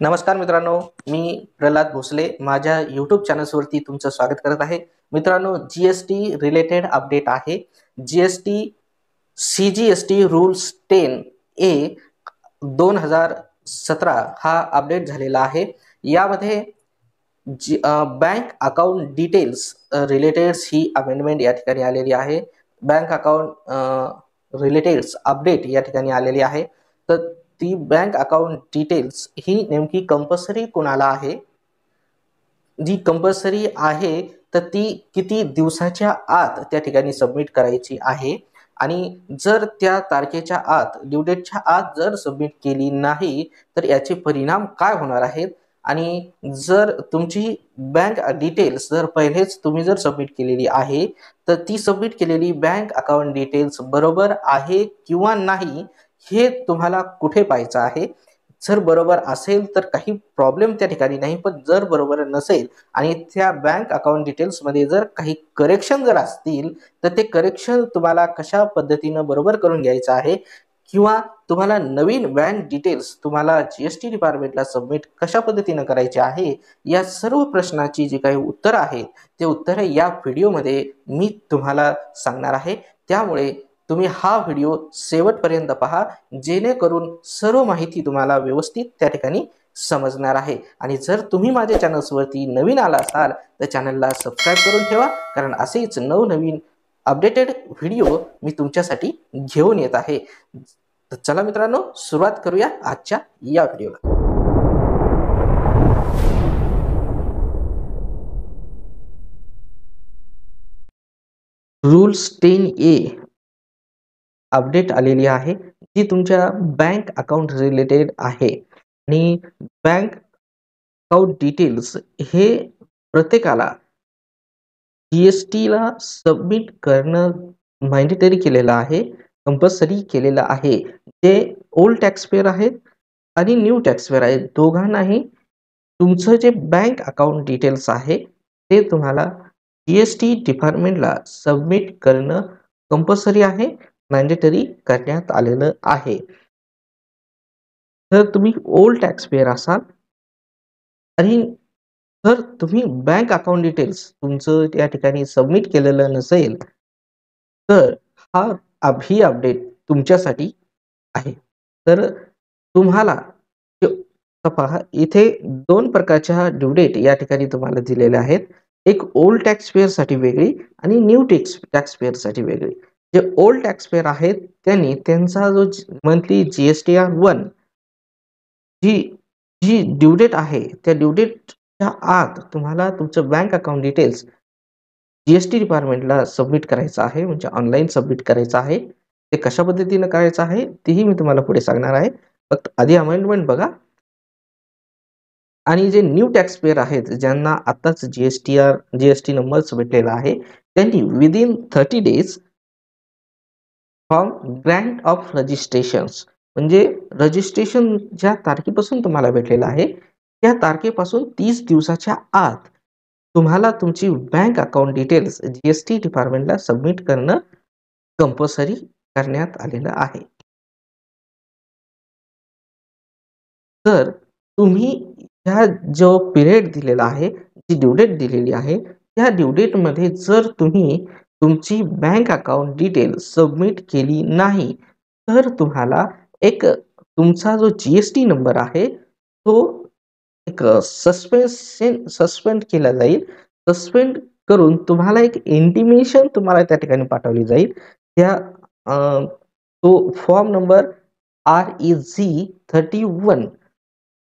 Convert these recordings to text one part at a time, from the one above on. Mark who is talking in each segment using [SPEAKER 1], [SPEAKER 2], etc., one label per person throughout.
[SPEAKER 1] नमस्कार मित्रांनो, मी प्रल्हाद भोसले माझ्या यूट्यूब चॅनल्सवरती तुमचं स्वागत करत आहे. मित्रांनो, जीएसटी रिलेटेड अपडेट आहे. जीएसटी सीजीएसटी रूल्स 10 ए 2017 हा अपडेट झालेला आहे. यामध्ये बँक अकाउंट डिटेल्स रिलेटेड्स ही अमेंडमेंट या ठिकाणी आलेली आहे. बँक अकाउंट रिलेटेड्स अपडेट या ठिकाणी आलेली आहे. तर ती बँक अकाउंट डिटेल्स ही नेमकी कंपल्सरी कोणाला आहे, जी कंपल्सरी आहे तर ती किती दिवसाच्या आत त्या ठिकाणी सबमिट करायची आहे, आणि जर त्या तारखेच्या आत, ड्यू डेटच्या आत जर सबमिट केली नाही तर याचे परिणाम काय होणार आहेत, आणि जर तुमची बँक डिटेल्स जर पहिलेच तुम्ही जर सबमिट केलेली आहे तर ती सबमिट केलेली बँक अकाउंट डिटेल्स बरोबर आहे किंवा नाही हे तुम्हाला कुठे पाहायचं आहे. जर बरोबर असेल तर काही प्रॉब्लेम त्या ठिकाणी नाही, पण जर बरोबर नसेल आणि त्या बँक अकाउंट डिटेल्समध्ये जर काही करेक्शन जर असतील तर ते करेक्शन तुम्हाला कशा पद्धतीनं बरोबर करून घ्यायचं आहे, किंवा तुम्हाला नवीन बँक डिटेल्स तुम्हाला जीएसटी डिपार्टमेंटला सबमिट कशा पद्धतीनं करायचे आहे, या सर्व प्रश्नाची जी काही उत्तरं आहेत ते उत्तरं या व्हिडिओमध्ये मी तुम्हाला सांगणार आहे. त्यामुळे तुम्ही हा व्हिडिओ शेवटपर्यंत पहा, जेणेकरून सर्व माहिती तुम्हाला व्यवस्थित त्या ठिकाणी समजणार आहे. आणि जर तुम्ही माझ्या चॅनल्सवरती नवीन आला असाल तर चॅनलला सबस्क्राईब करून ठेवा, कारण असेच नवनवीन अपडेटेड व्हिडिओ मी तुमच्यासाठी घेऊन येत आहे. तर चला मित्रांनो, सुरुवात करूया आजच्या या व्हिडिओला. रूल्स 10A अपडेट आलेली आहे, जी तुमच्या बँक अकाउंट रिलेटेड आहे. आणि बँक अकाउंट डिटेल्स हे प्रत्येकाला जीएसटीला सबमिट करणं मॅन्डेटरी केलेलं आहे, कंपल्सरी केलेलं आहे. जे ओल्ड टॅक्सपेअर आहेत आणि न्यू टॅक्सपेअर आहेत, दोघांनाही तुमचं जे बँक अकाउंट डिटेल्स आहे ते तुम्हाला जीएसटी डिपार्टमेंटला सबमिट करणं कंपल्सरी आहे, मॅन्डेटरी करण्यात आलेलं आहे. जर तुम्ही ओल्ड टॅक्सपेअर असाल आणि जर तुम्ही बँक अकाउंट डिटेल्स तुमचं त्या ठिकाणी सबमिट केलेलं नसेल तर ही अपडेट तुमच्यासाठी आहे. तर तुम्हाला पहा, इथे दोन प्रकारच्या ड्यू डेट या ठिकाणी तुम्हाला दिलेल्या आहेत. एक ओल्ड टॅक्स पेअर साठी वेगळी आणि न्यू टॅक्स पेअर साठी वेगळी. जे ओल्ड टॅक्स पेअर आहेत त्यांनी त्यांचा जो मंथली जीएसटीआर 1 जी जी ड्यू डेट आहे त्या ड्यू डेटच्या आत तुम्हाला तुमचं बँक अकाउंट डिटेल्स जीएसटी डिपार्टमेंटला सबमिट करायचं आहे, म्हणजे ऑनलाईन सबमिट करायचं आहे. ते कशा पद्धतीने करायचं आहे तेही मी तुम्हाला पुढे सांगणार आहे. फक्त आधी अमेंडमेंट बघा. आणि जे न्यू टॅक्स पेअर आहेत, ज्यांना आताच जीएसटी नंबर भेटलेला आहे, त्यांनी within 30 days from Grant of registrations, म्हणजे रजिस्ट्रेशन ज्या तारखेपासून तुम्हाला भेटलेलं आहे त्या तारखेपासून 30 दिवसाच्या आत तुम्हाला तुमची बँक अकाउंट डिटेल्स जीएसटी डिपार्टमेंटला सबमिट करणं कंपल्सरी करण्यात आलेलं आहे. तर तुम्ही ह्या जो पिरियड दिलेला आहे, जी ड्यू डेट दिलेली आहे, त्या ड्यू डेटमध्ये जर तुम्ही तुमची बँक अकाउंट डिटेल सबमिट केली नाही तर तुम्हाला एक तुमचा जो जीएसटी नंबर आहे तो एक सस्पेंड केला जाईल. सस्पेंड करून तुम्हाला एक इंटिमेशन तुम्हाला त्या ठिकाणी पाठवली जाईल. त्या तो फॉर्म नंबर REZ31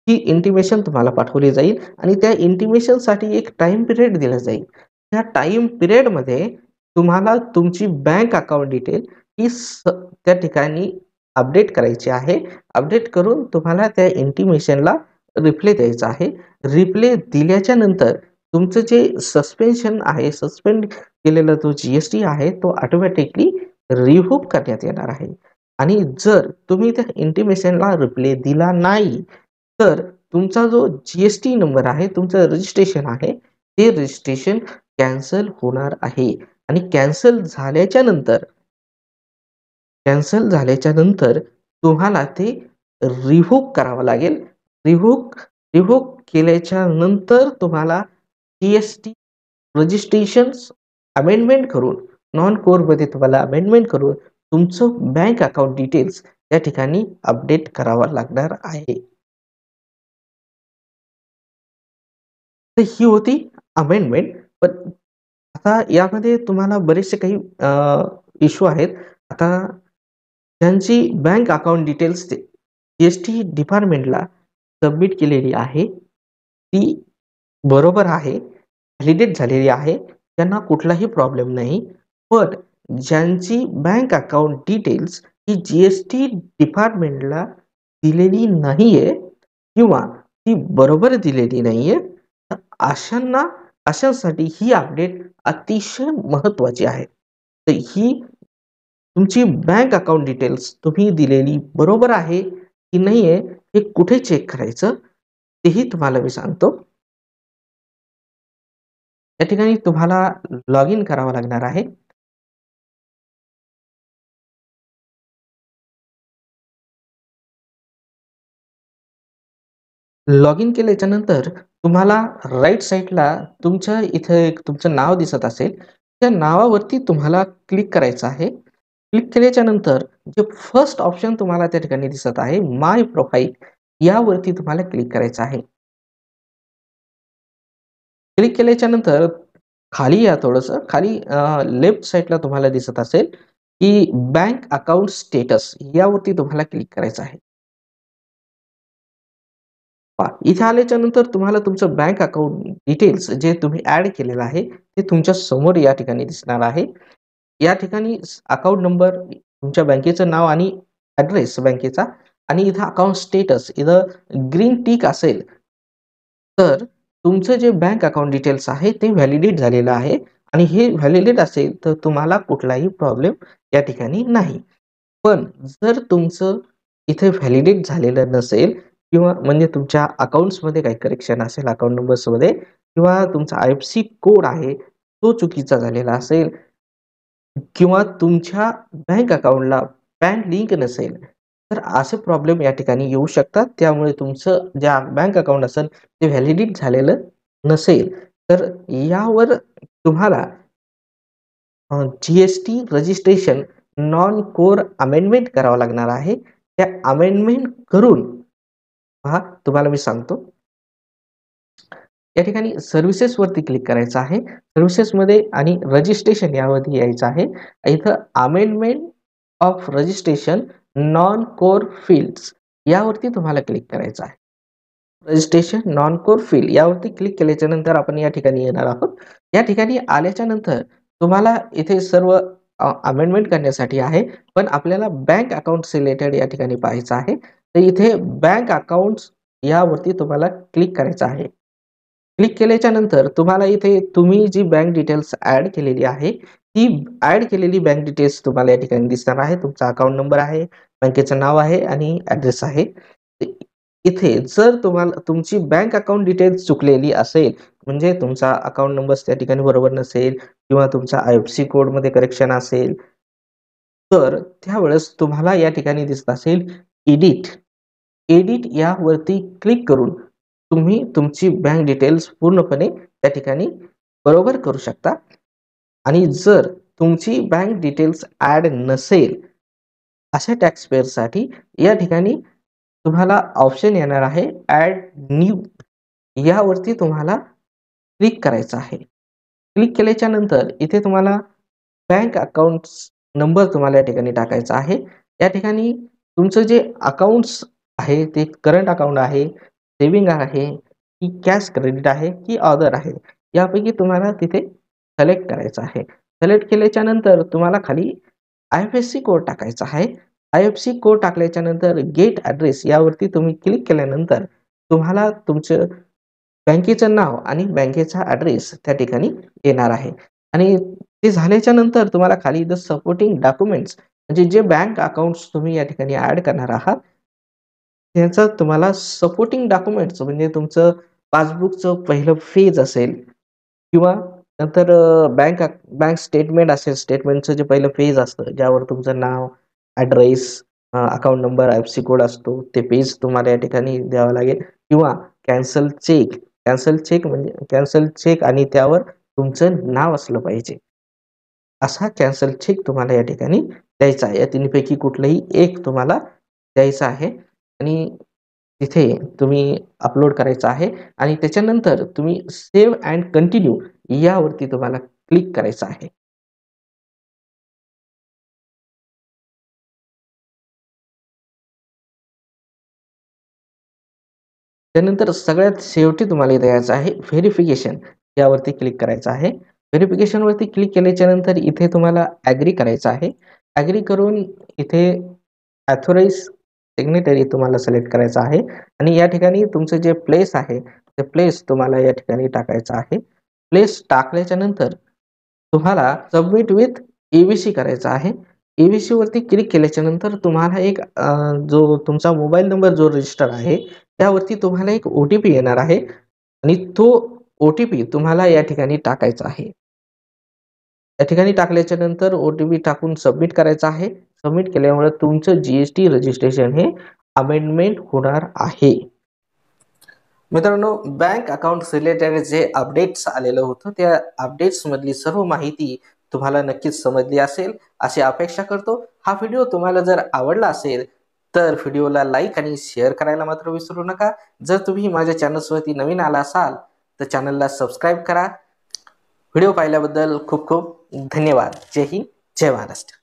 [SPEAKER 1] ही इंटिमेशन तुम्हाला पाठवली जाईल आणि त्या इंटिमेशन साठी एक टाइम पिरियड दिला जाईल. त्या टाइम पिरियड मध्ये तुम्हाला तुमची बँक अकाउंट डिटेल ही त्या ठिकाणी अपडेट करायची आहे. अपडेट करून तुम्हाला त्या इंटिमेशनला रिप्ले द्यायचा आहे. रिप्ले दिल्याच्या नंतर तुमचं जे सस्पेन्शन आहे, सस्पेंड केलेला जो जीएसटी आहे तो ऑटोमॅटिकली रिव्हूव करण्यात येणार आहे. आणि जर तुम्ही त्या इंटिमेशनला रिप्ले दिला नाही तर तुमचा जो जीएसटी नंबर आहे, तुमचं रजिस्ट्रेशन आहे, ते रजिस्ट्रेशन कॅन्सल होणार आहे. आणि कॅन्सल झाल्याच्या नंतर तुम्हाला ते रिव्होक करावं लागेल. रिव्होक रिव्होक केल्याच्या नंतर तुम्हाला जीएसटी रजिस्ट्रेशन अमेंडमेंट करून नॉन कोर मध्ये तुम्हाला अमेंडमेंट करून तुमचं बँक अकाउंट डिटेल्स या ठिकाणी अपडेट करावं लागणार आहे. तर ही होती अमेंडमेंट. पण आता यामध्ये तुम्हाला बरेचसे काही इश्यू आहेत. आता त्यांची बँक अकाउंट डिटेल्स जीएसटी डिपार्टमेंटला सबमिट केलेली आहे, ती बरोबर आहे, व्हॅलिडेट झालेली आहे, त्यांना कुठलाही प्रॉब्लेम नाही. पण ज्यांची बँक अकाउंट डिटेल्स ही जीएसटी डिपार्टमेंटला दिलेली नाहीये किंवा ती बरोबर दिलेली नाहीये, तर अशांसाठी ही अपडेट अतिशय महत्त्वाची आहे. तर ही तुमची बँक अकाउंट डिटेल्स तुम्ही दिलेली बरोबर आहे की नाहीये हे कुठे चेक करायचं तेही तुम्हाला मी सांगतो. या ठिकाणी तुम्हाला लॉग इन करावं लागणार आहे. लॉग इन केल्याच्या नंतर तुम्हाला राईट साईडला तुमच्या इथे एक तुमचं नाव दिसत असेल, त्या नावावरती तुम्हाला क्लिक करायचं आहे. क्लिक केल्याच्या नंतर जे फर्स्ट ऑप्शन तुम्हाला त्या ठिकाणी दिसत आहे, माय प्रोफाईल, यावरती तुम्हाला क्लिक करायचं आहे. क्लिक केल्याच्या नंतर खाली या थोडंसं खाली लेफ्ट साईडला तुम्हाला दिसत असेल की बँक अकाउंट स्टेटस, यावरती तुम्हाला क्लिक करायचं आहे. इथे आल्याच्या नंतर तुम्हाला तुमचं बँक अकाउंट डिटेल्स जे तुम्ही ऍड केलेलं आहे ते तुमच्या समोर या ठिकाणी दिसणार आहे. या ठिकाणी अकाउंट नंबर, तुमच्या बँकेचं नाव आणि ऍड्रेस बँकेचा, आणि इथं अकाउंट स्टेटस इथं ग्रीन टिक असेल तर तुमचं जे बँक अकाउंट डिटेल्स आहे ते व्हॅलिडेट झालेलं आहे. आणि हे व्हॅलिडेट असेल तर तुम्हाला कुठलाही प्रॉब्लेम या ठिकाणी नाही. पण जर तुमचं इथे व्हॅलिडेट झालेलं नसेल किंवा म्हणजे तुमच्या अकाउंट्समध्ये काही करेक्शन असेल अकाउंट नंबर्समध्ये, किंवा तुमचा आयएफसी कोड आहे तो चुकीचा झालेला असेल, किंवा तुमच्या बँक अकाउंटला पॅन लिंक नसेल, तर असे प्रॉब्लेम या ठिकाणी येऊ शकतात. त्यामुळे तुमचं ज्या बँक अकाउंट असेल ते व्हॅलिडेट झालेलं नसेल, तर यावर तुम्हाला GST registration non core amendment करावं लागणार आहे. त्या अमेंडमेंट करून पहा, तुम्हाला मी सांगतो. या ठिकाणी सर्व्हिसेस वरती क्लिक करायचं आहे. सर्व्हिसेस मध्ये आणि रजिस्ट्रेशन यावरती यायचं आहे. इथं amendment of registration non core fields यावरती तुम्हाला क्लिक करायचं आहे. रजिस्ट्रेशन नॉन कोर फील्ड यावरती क्लिक केल्याच्या नंतर आपण या ठिकाणी येणार आहोत. या ठिकाणी आल्याच्या नंतर तुम्हाला इथे सर्व अमेंडमेंट करण्यासाठी आहे, पण आपल्याला बँक अकाउंट रिलेटेड या ठिकाणी पाहायचं आहे. तर इथे बँक अकाउंट्स यावरती तुम्हाला क्लिक करायचं आहे. क्लिक केल्याच्या नंतर तुम्हाला इथे तुम्ही जी बँक डिटेल्स ऍड केलेली आहे ती ऍड केलेली बँक डिटेल्स तुम्हाला या ठिकाणी दिसणार आहे. तुमचा अकाउंट नंबर आहे, बँकेचं नाव आहे आणि ऍड्रेस आहे. इथे जर तुम्हाला तुमची बँक अकाउंट डिटेल्स चुकलेली असेल, म्हणजे तुमचा अकाउंट नंबर त्या ठिकाणी बरोबर नसेल किंवा तुमचा आयएफसी कोड मध्ये करेक्शन असेल, तर त्यावेळेस तुम्हाला या ठिकाणी दिसत असेल एडिट. एडिट यावरती क्लिक करून तुम्ही तुमची बँक डिटेल्स पूर्णपणे त्या ठिकाणी बरोबर करू शकता. आणि जर तुमची बँक डिटेल्स ऍड नसेल अशा टॅक्स पेअरसाठी या ठिकाणी तुम्हाला ऑप्शन येणार आहे ऍड न्यू, यावरती तुम्हाला क्लिक करायचं आहे. क्लिक केल्याच्या नंतर इथे तुम्हाला बँक अकाउंट नंबर तुम्हाला या ठिकाणी टाकायचा आहे. या ठिकाणी तुमचं जे अकाउंट्स आहे ते करंट अकाउंट आहे, सेव्हिंग आहे की कॅश क्रेडिट आहे की अदर आहे, यापैकी तुम्हाला तिथे सिलेक्ट करायचं आहे. सिलेक्ट केल्याच्या नंतर तुम्हाला खाली आयएफएससी कोड टाकायचा आहे. आयएफसी कोड टाकल्याच्या नंतर गेट ऍड्रेस यावरती तुम्ही क्लिक केल्यानंतर तुम्हाला तुमचं बँकेचं नाव आणि बँकेचा ऍड्रेस त्या ठिकाणी येणार आहे. आणि ते झाल्याच्या नंतर तुम्हाला खाली द सपोर्टिंग डॉक्युमेंट्स, म्हणजे जे बँक अकाउंट्स तुम्ही या ठिकाणी ऍड करणार आहात त्याचं तुम्हाला सपोर्टिंग डॉक्युमेंट्स, म्हणजे तुमचं पासबुकचं पहिलं पेज असेल किंवा नंतर बँक स्टेटमेंट असेल, स्टेटमेंटचं जे पहिलं पेज असतं ज्यावर तुमचं नाव, address, account number, IFSC code असतो, ते पेज तुम्हाला या ठिकाणी द्यावं लागेल. किंवा कॅन्सल चेक म्हणजे कॅन्सल चेक आणि त्यावर तुमचं नाव असलं पाहिजे, असा कॅन्सल चेक तुम्हाला या ठिकाणी द्यायचा आहे. या तिन्हीपैकी कुठलंही एक तुम्हाला द्यायचं आहे आणि तिथे तुम्ही अपलोड करायचं आहे आणि त्याच्यानंतर तुम्ही सेव्ह अँड कंटिन्यू यावरती तुम्हाला क्लिक करायचं आहे. त्यानंतर सगळ्यात शेवटी तुम्हाला इथे यायचं आहे व्हेरिफिकेशन यावरती क्लिक करायचं आहे. व्हेरिफिकेशनवरती क्लिक केल्याच्या नंतर इथे तुम्हाला ॲग्री करायचं आहे. ॲग्री करून इथे ऑथोराइज सिग्नेटरी तुम्हाला सिलेक्ट करायचा आहे आणि या ठिकाणी तुमचं जे प्लेस आहे ते प्लेस तुम्हाला या ठिकाणी टाकायचं आहे. प्लेस टाकल्याच्या नंतर तुम्हाला सबमिट विथ EVC करायचं आहे. EVC वरती क्लिक केल्याच्या नंतर तुम्हाला एक जो तुमचा मोबाईल नंबर जो रजिस्टर आहे त्यावरती तुम्हाला एक OTP येणार आहे आणि तो OTP तुम्हाला या ठिकाणी टाकायचा आहे. या ठिकाणी टाकल्याच्या नंतर OTP टाकून सबमिट करायचा आहे. सबमिट केल्यामुळे तुमचं GST रजिस्ट्रेशन हे अमेंडमेंट होणार आहे. मित्रांनो, बँक अकाउंट रिलेटेड जे अपडेट्स आलेलं होतं त्या अपडेट्स मधली सर्व माहिती तुम्हाला नक्कीच समजली असेल अशी अपेक्षा करतो. हा व्हिडिओ तुम्हाला जर आवडला असेल तर व्हिडिओला लाईक आणि शेअर करायला मात्र विसरू नका. जर तुम्ही माझ्या चॅनल्सवरती नवीन आला असाल तर चॅनलला सबस्क्राईब करा. व्हिडिओ पाहिल्याबद्दल खूप खूप धन्यवाद. जय हिंद, जय महाराष्ट्र.